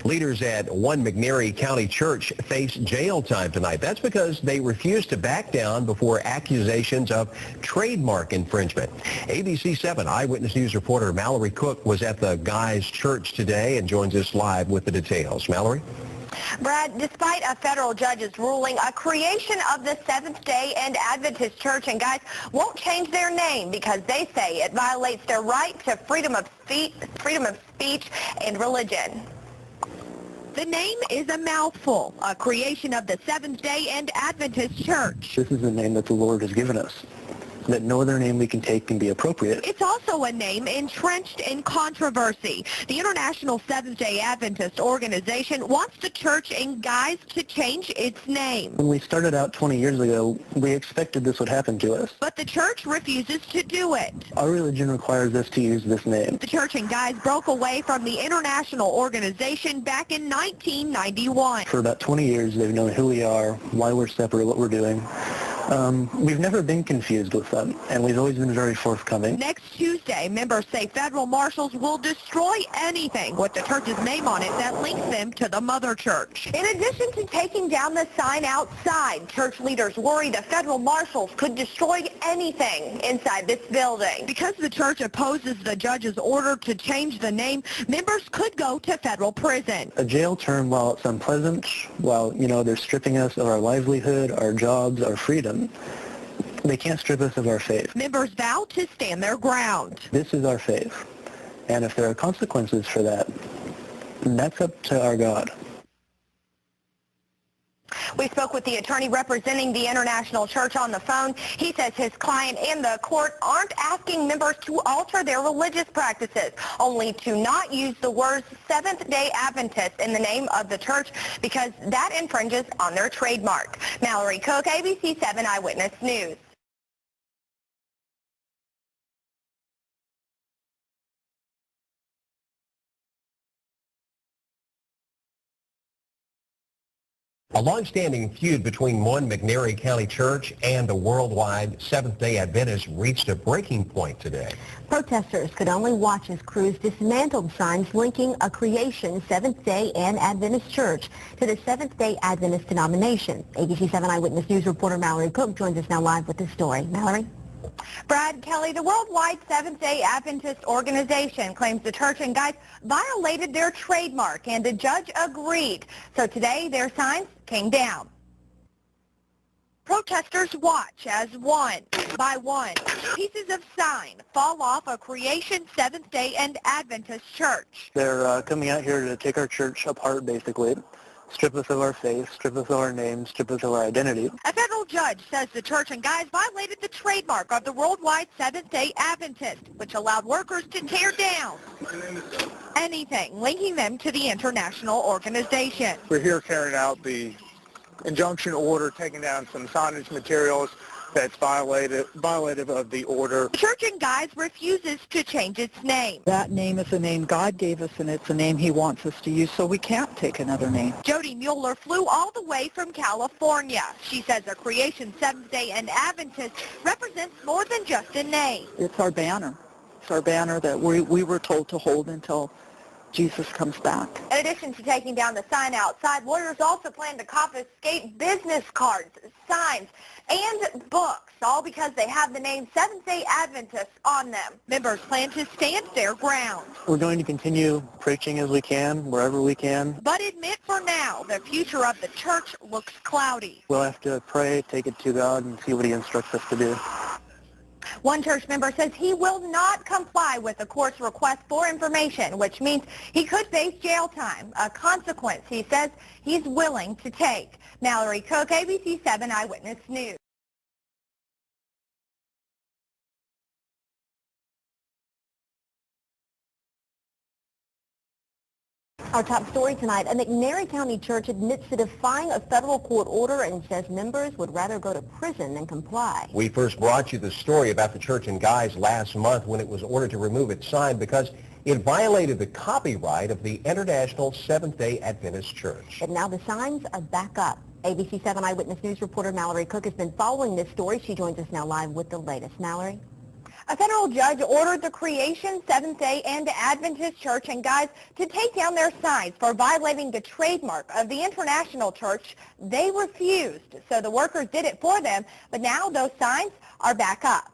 Leaders at one McNairy County church face jail time tonight. That's because they refused to back down before accusations of trademark infringement. ABC 7 Eyewitness News reporter Mallory Cook was at the Guys Church today and joins us live with the details. Mallory? Brad, despite a federal judge's ruling, a creation of the Seventh-day and Adventist Church and Guys won't change their name because they say it violates their right to freedom of speech and religion. The name is a mouthful, a creation of the Seventh-day and Adventist Church. This is the name that the Lord has given us, that no other name we can take can be appropriate. It's also a name entrenched in controversy. The International Seventh-day Adventist organization wants the Church and Guys to change its name. When we started out 20 years ago, we expected this would happen to us. But the Church refuses to do it. Our religion requires us to use this name. The Church and Guys broke away from the international organization back in 1991. For about 20 years, they've known who we are, why we're separate, what we're doing. We've never been confused with them, and we've always been very forthcoming. Next Tuesday, members say federal marshals will destroy anything with the church's name on it that links them to the mother church. In addition to taking down the sign outside, church leaders worry the federal marshals could destroy anything inside this building. Because the church opposes the judge's order to change the name, members could go to federal prison. A jail term, while it's unpleasant, while, they're stripping us of our livelihood, our jobs, our freedom, they can't strip us of our faith. Members vow to stand their ground. This is our faith. And if there are consequences for that, that's up to our God. We spoke with the attorney representing the International Church on the phone. He says his client and the court aren't asking members to alter their religious practices, only to not use the words Seventh-day Adventist in the name of the church because that infringes on their trademark. Mallory Cook, ABC 7 Eyewitness News. A long-standing feud between one McNairy County church and the worldwide Seventh-day Adventists reached a breaking point today. Protesters could only watch as crews dismantled signs linking a creation Seventh-day and Adventist church to the Seventh-day Adventist denomination. ABC 7 Eyewitness News reporter Mallory Cook joins us now live with this story. Mallory? Brad Kelly, the worldwide Seventh-day Adventist organization claims the Church and Guys violated their trademark, and the judge agreed. So today, their signs came down. Protesters watch as one by one pieces of sign fall off a creation Seventh-day and Adventist church. They're coming out here to take our church apart, basically. Strip us of our faith, strip us of our name, strip us of our identity. A federal judge says the Church and Guys violated the trademark of the worldwide Seventh-day Adventist, which allowed workers to tear down anything linking them to the international organization. We're here carrying out the injunction order, taking down some signage materials that's violative of the order. The Church and Guys refuses to change its name. That name is a name God gave us, and it's a name he wants us to use, so we can't take another name. Jody Mueller flew all the way from California. She says a creation Seventh-day and Adventist represents more than just a name. It's our banner. It's our banner that we were told to hold until Jesus comes back. In addition to taking down the sign outside, lawyers also plan to confiscate business cards, signs, and books, all because they have the name Seventh-day Adventist on them. Members plan to stand their ground. We're going to continue preaching as we can, wherever we can. But admit for now, the future of the church looks cloudy. We'll have to pray, take it to God, and see what he instructs us to do. One church member says he will not comply with the court's request for information, which means he could face jail time, a consequence he says he's willing to take. Mallory Cook, ABC 7 Eyewitness News. Our top story tonight, a McNairy County church admits to defying a federal court order and says members would rather go to prison than comply. We first brought you the story about the Church and Guys last month when it was ordered to remove its sign because it violated the copyright of the International Seventh-day Adventist Church. But now the signs are back up. ABC 7 Eyewitness News reporter Mallory Cook has been following this story. She joins us now live with the latest. Mallory? A federal judge ordered the Creation, Seventh-day and Adventist Church and Guys to take down their signs for violating the trademark of the International Church. They refused, so the workers did it for them, but now those signs are back up.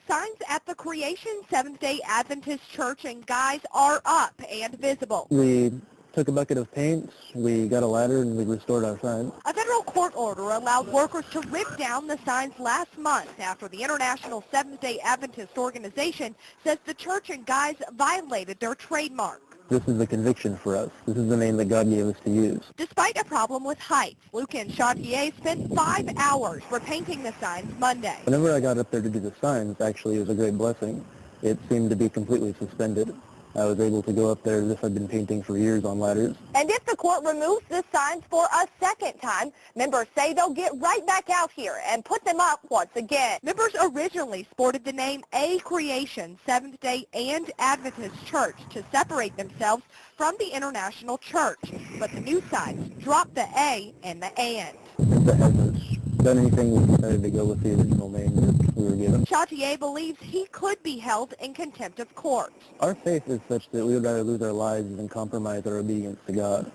Signs at the Creation, Seventh-day Adventist Church and Guys are up and visible. We took a bucket of paint, we got a ladder, and we restored our signs. A federal court order allowed workers to rip down the signs last month after the International Seventh-day Adventist organization says the Church and Guys violated their trademark. This is the conviction for us. This is the name that God gave us to use. Despite a problem with height, Luca and Chantier spent 5 hours repainting the signs Monday. Whenever I got up there to do the signs, actually it was a great blessing. It seemed to be completely suspended. I was able to go up there as if I'd been painting for years on ladders. And if the court removes the signs for a second time, members say they'll get right back out here and put them up once again. Members originally sported the name A Creation, Seventh-day and Adventist Church to separate themselves from the International Church. But the new signs dropped the A and the and. Since I haven't done anything, we decided to go with the original name that we were given. Chantier believes he could be held in contempt of court. Our faith is such that we would rather lose our lives than compromise our obedience to God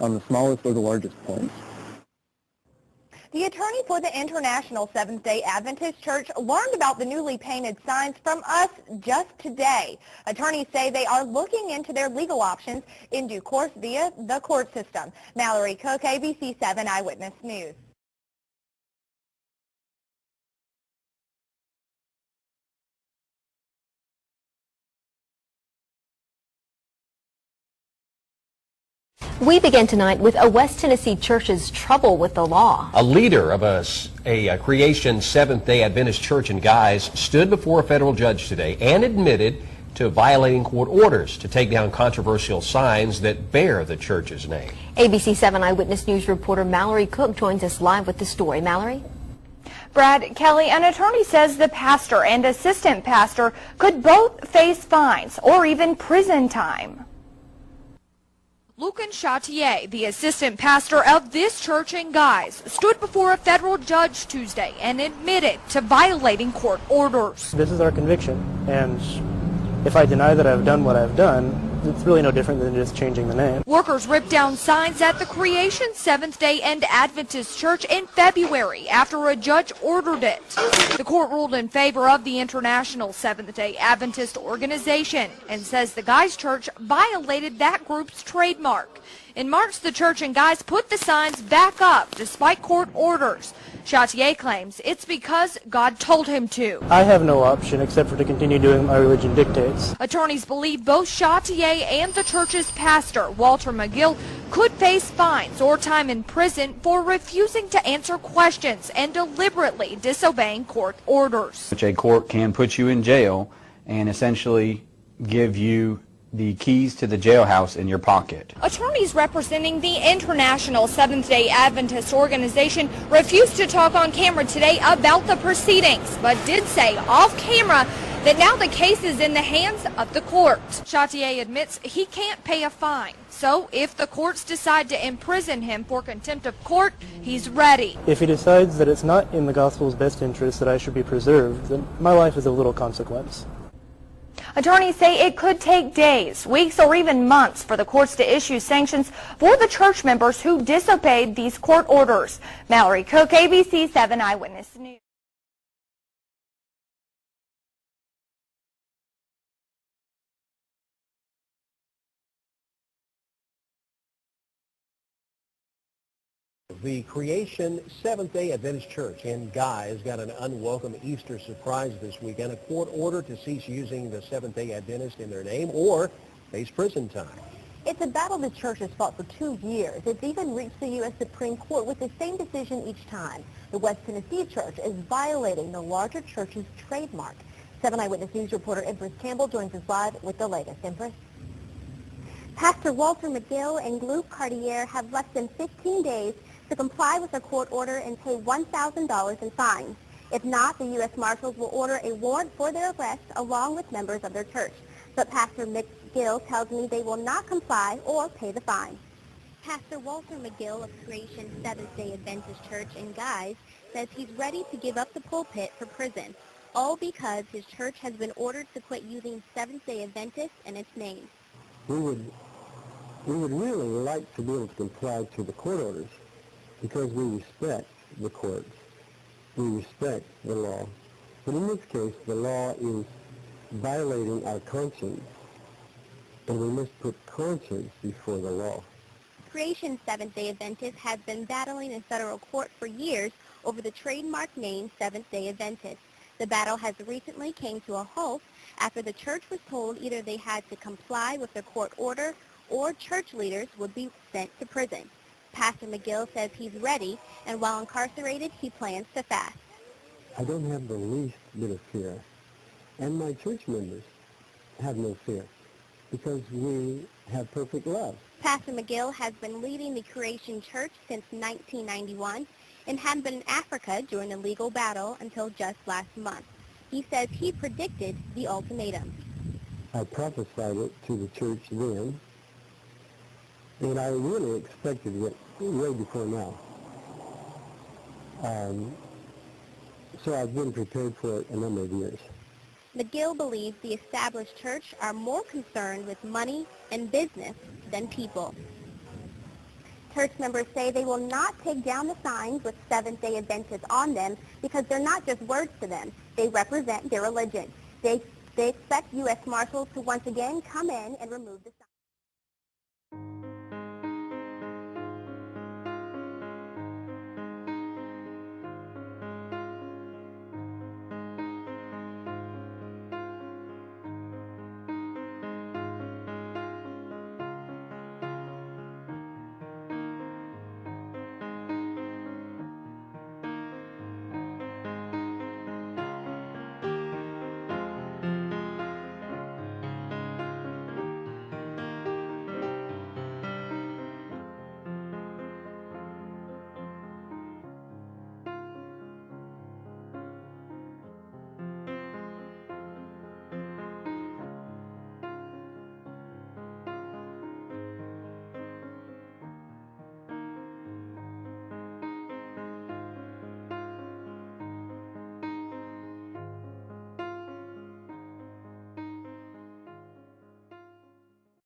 on the smallest or the largest points. The attorney for the International Seventh-day Adventist Church learned about the newly painted signs from us just today. Attorneys say they are looking into their legal options in due course via the court system. Mallory Cook, ABC 7 Eyewitness News. We begin tonight with a West Tennessee church's trouble with the law. A leader of a Creation Seventh-day Adventist Church and Guys stood before a federal judge today and admitted to violating court orders to take down controversial signs that bear the church's name. ABC 7 Eyewitness News reporter Mallory Cook joins us live with the story. Mallory? Brad, Kelly, an attorney says the pastor and assistant pastor could both face fines or even prison time. Lucan Chartier, the assistant pastor of this church and Guys, stood before a federal judge Tuesday and admitted to violating court orders. This is our conviction, and if I deny that I've done what I've done, it's really no different than just changing the name. Workers ripped down signs at the Creation Seventh-day and Adventist Church in February after a judge ordered it. The court ruled in favor of the International Seventh-day Adventist organization and says the Guys Church violated that group's trademark. In March, the Church and Guys put the signs back up despite court orders. Chartier claims it's because God told him to. I have no option except for to continue doing what my religion dictates. Attorneys believe both Chartier and the church's pastor, Walter McGill, could face fines or time in prison for refusing to answer questions and deliberately disobeying court orders. Which a court can put you in jail and essentially give you the keys to the jailhouse in your pocket. Attorneys representing the International Seventh-day Adventist organization refused to talk on camera today about the proceedings, but did say off camera that now the case is in the hands of the court. Chartier admits he can't pay a fine, so if the courts decide to imprison him for contempt of court, he's ready. If he decides that it's not in the gospel's best interest that I should be preserved, then my life is of little consequence. Attorneys say it could take days, weeks, or even months for the courts to issue sanctions for the church members who disobeyed these court orders. Mallory Cook, ABC 7 Eyewitness News. The Creation Seventh-day Adventist Church and Guys got an unwelcome Easter surprise this weekend, a court order to cease using the Seventh-day Adventist in their name or face prison time. It's a battle the church has fought for 2 years. It's even reached the U.S. Supreme Court with the same decision each time. The West Tennessee Church is violating the larger church's trademark. 7 Eyewitness News reporter Empress Campbell joins us live with the latest. Empress? Pastor Walter McGill and Luke Cartier have less than 15 days to comply with a court order and pay $1,000 in fines. If not, the U.S. Marshals will order a warrant for their arrest along with members of their church. But Pastor McGill tells me they will not comply or pay the fine. Pastor Walter McGill of Creation Seventh-day Adventist Church and Guys says he's ready to give up the pulpit for prison. all because his church has been ordered to quit using Seventh-day Adventist in its name. We would really like to be able to comply to the court orders because we respect the courts. We respect the law. But in this case, the law is violating our conscience, and we must put conscience before the law. Creation Seventh-day Adventist has been battling in federal court for years over the trademark name Seventh-day Adventist. The battle has recently came to a halt after the church was told either they had to comply with the court order or church leaders would be sent to prison. Pastor McGill says he's ready, and while incarcerated, he plans to fast. I don't have the least bit of fear, and my church members have no fear because we have perfect love. Pastor McGill has been leading the Creation Church since 1991 and had been in Africa during the legal battle until just last month. He says he predicted the ultimatum. I prophesied it to the church then, and I really expected it way before now. So I've been prepared for it a number of years. McGill believes the established church are more concerned with money and business than people. Church members say they will not take down the signs with Seventh-day Adventists on them because they're not just words to them. They represent their religion. They expect U.S. Marshals to once again come in and remove the signs.